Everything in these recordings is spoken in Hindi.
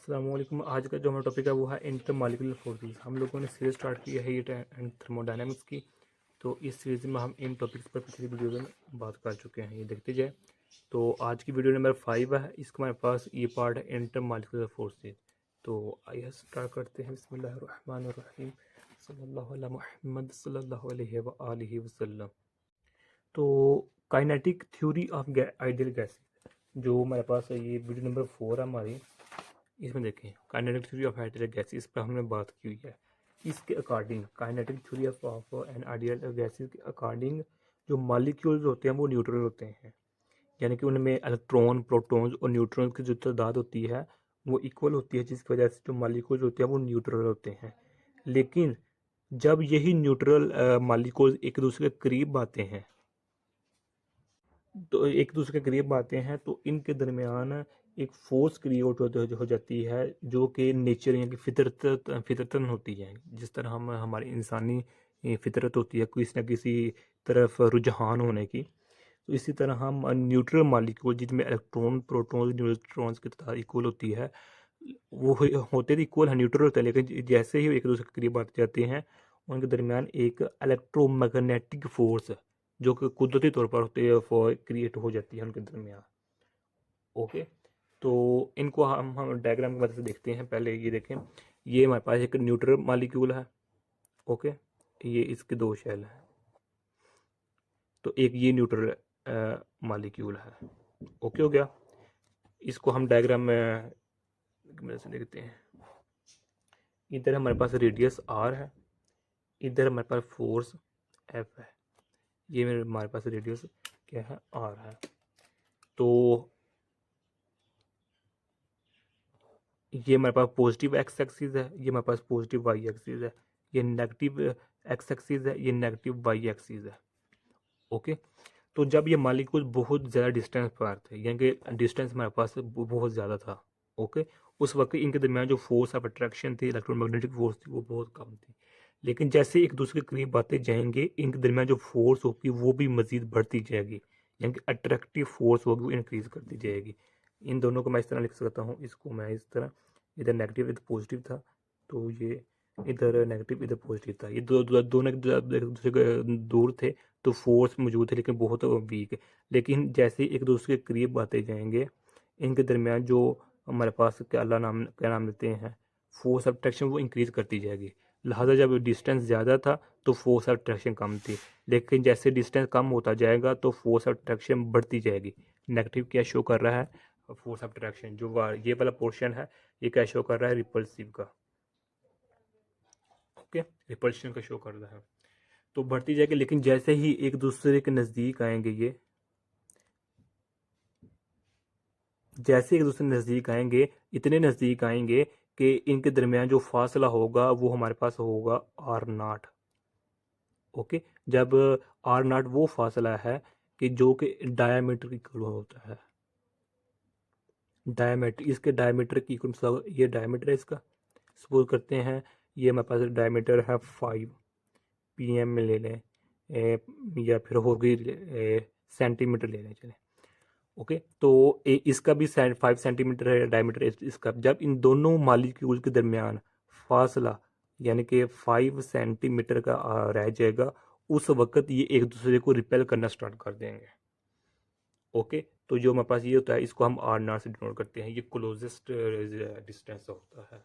अस्सलाम वालेकुम। आज का जो हमारा टॉपिक है वो है इंटरमॉलिक्यूलर फोर्सेस। हम लोगों ने सीरीज स्टार्ट की है हीट एंड थर्मोडायनेमिक्स की। तो इस सीरीज में हम इन टॉपिक्स पर पिछली वीडियो में बात कर चुके हैं, ये देखते जाए। तो आज की वीडियो नंबर 5 है, इसका हमारे पास ये पार्ट है इंटरमॉलिक्यूलर फोर्सेस। तो आइए स्टार्ट करते हैं। बिस्मिल्लाहिर्रहमानिर्रहीम, सल्लल्लाहु अला मुहम्मद सल्लल्लाहु अलैहि व आलिहि वसल्लम। तो kinetic theory of ideal gases जो हमारे पास है, ये वीडियो नंबर 4 है हमारी। इसमें देखें kinetic theory of ideal gases, इस पर हमने बात की हुई है। इसके according kinetic theory of an ideal gases के अकॉर्डिंग जो मॉलिक्यूल्स होते हैं वो न्यूट्रल होते हैं, यानी कि उनमें इलेक्ट्रॉन, प्रोटॉन्स और न्यूट्रॉन्स की जो तादाद होती है वो इक्वल होती है, जिसकी वजह से जो मॉलिक्यूल्स होते हैं वो न्यूट्रल होते हैं। लेकिन जब यही न्यूट्रल मॉलिक्यूल्स एक दूसरे के करीब आते हैं, तो एक दूसरे के करीब आते हैं तो इनके दरमियान एक फोर्स क्रिएट हो जाती है, जो कि नेचर यानी कि फितरतन होती है। जिस तरह हम हमारी इंसानी फितरत होती है किसी न किसी तरफ रुझान होने की, तो इसी तरह हम न्यूट्रल मॉलिक्यूल जिसमें इलेक्ट्रॉन, प्रोटॉन्स, न्यूट्रॉन्स की तादाद इक्वल होती है, वो होते तो इक्वल है, न्यूट्रल होते हैं, लेकिन जैसे ही एक दूसरे के करीब आते जाते हैं उनके दरमियान एक इलेक्ट्रोमैग्नेटिक फोर्स जो कि कुदरती तौर पर होते हैं क्रिएट हो जाती है उनके दरमियान। ओके, तो इनको हम डायग्राम की मदद से देखते हैं। पहले ये देखें, ये हमारे पास एक न्यूट्रल मॉलिक्यूल है। ओके, ये इसके दो शेल हैं, तो एक ये न्यूट्रल मॉलिक्यूल है। ओके हो गया। इसको हम डायग्राम में की मदद से देखते हैं। इधर हमारे पास रेडियस आर है, इधर हमारे पास फोर्स एफ है। ये मेरे हमारे पास रेडियस क्या है, आर है। तो ये हमारे पास पॉजिटिव एक्स एक्सिस है, ये हमारे पास पॉजिटिव वाई एक्सिस है। ये नेगेटिव एक्स एक्सिस है, ये नेगेटिव वाई एक्सिस है। ओके, तो जब ये मॉलिक्यूल बहुत ज़्यादा डिस्टेंस पर थे, यानी कि डिस्टेंस हमारे पास बहुत ज़्यादा था, ओके, उस वक्त इनके दरमियान जो फोर्स ऑफ अट्रैक्शन थी, इलेक्ट्रोमैग्नेटिक फोर्स थी, वो बहुत कम थी। लेकिन जैसे एक दूसरे के करीब आते जाएंगे, इनके दरमियान जो फोर्स होगी वो भी मज़ीद बढ़ती जाएगी, यानी कि अट्रैक्टिव फोर्स होगी वो इंक्रीज करती जाएगी। इन दोनों को मैं इस तरह लिख सकता हूँ, इसको मैं इस तरह, इधर नेगेटिव इधर पॉजिटिव था, तो ये इधर नेगेटिव इधर पॉजिटिव था। ये दोनों एक दूसरे के दूर थे तो फोर्स मौजूद है, लेकिन बहुत वीक है। लेकिन जैसे ही एक दूसरे के करीब आते जाएंगे, इनके दरमियान जो हमारे पास क्या नाम लेते हैं, फोर्स ऑफ अट्रैक्शन, वो इंक्रीज करती जाएगी। लिहाजा जब डिस्टेंस ज़्यादा था तो फोर्स ऑफ अट्रैक्शन कम थी, लेकिन जैसे डिस्टेंस कम होता जाएगा तो फोर्स ऑफ अट्रैक्शन बढ़ती जाएगी। नेगेटिव क्या शो कर रहा है, फोर्स ऑफ अट्रैक्शन। जो ये वाला पोर्शन है ये क्या शो कर रहा है, रिपल्सिव का। ओके, रिपल्शन का शो कर रहा है, तो बढ़ती जाएगी। लेकिन जैसे ही एक दूसरे के नज़दीक आएंगे, ये जैसे एक दूसरे नज़दीक आएंगे, इतने नज़दीक आएंगे कि इनके दरमियान जो फासला होगा वो हमारे पास होगा आर नाट। ओके, जब आर नाट वो फासला है कि जो कि डायामीटर की इक्वल होता है। डायमीटर, इसके डायमीटर की ये डायमीटर है इसका। सपोज करते हैं ये हमारे पास डायमीटर है 5 पीएम में ले लें, या फिर और भी सेंटीमीटर ले लें, चले। ओके, तो इसका भी 5 सेंटीमीटर है डायमीटर इसका। जब इन दोनों मालिक्यूल के दरमियान फासला यानी कि 5 सेंटीमीटर का रह जाएगा, उस वक्त ये एक दूसरे को रिपेल करना स्टार्ट कर देंगे। ओके, तो जो हमारे पास ये होता है इसको हम आर नाट से डिनोट करते हैं, ये क्लोजेस्ट डिस्टेंस होता है।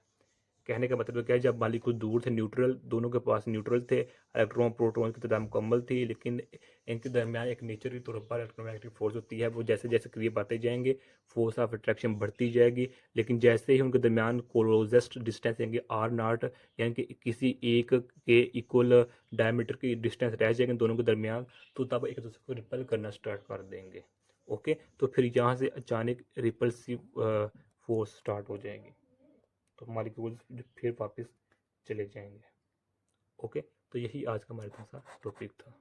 कहने का मतलब क्या है, जब मालिक्यूल दूर थे, न्यूट्रल, दोनों के पास न्यूट्रल थे, इलेक्ट्रॉन प्रोटॉन की तादाद मुकम्मल थी, लेकिन इनके दरमियान एक नेचर के तौर पर इलेक्ट्रोमैग्नेटिक फोर्स होती है। वो जैसे जैसे करीब आते जाएंगे फोर्स ऑफ अट्रैक्शन बढ़ती जाएगी, लेकिन जैसे ही उनके दरमियान क्लोजेस्ट डिस्टेंस यानी आर नाट, यानी कि किसी एक के इक्वल डायमीटर की डिस्टेंस रह जाएगी दोनों के दरमियान, तो तब एक दूसरे को रिपेल करना स्टार्ट कर देंगे। ओके, तो फिर यहाँ से अचानक रिपल्सिव फोर्स स्टार्ट हो जाएगी, तो मॉलिक्यूल्स फिर वापस चले जाएंगे। ओके, तो यही आज का हमारे पास टॉपिक था।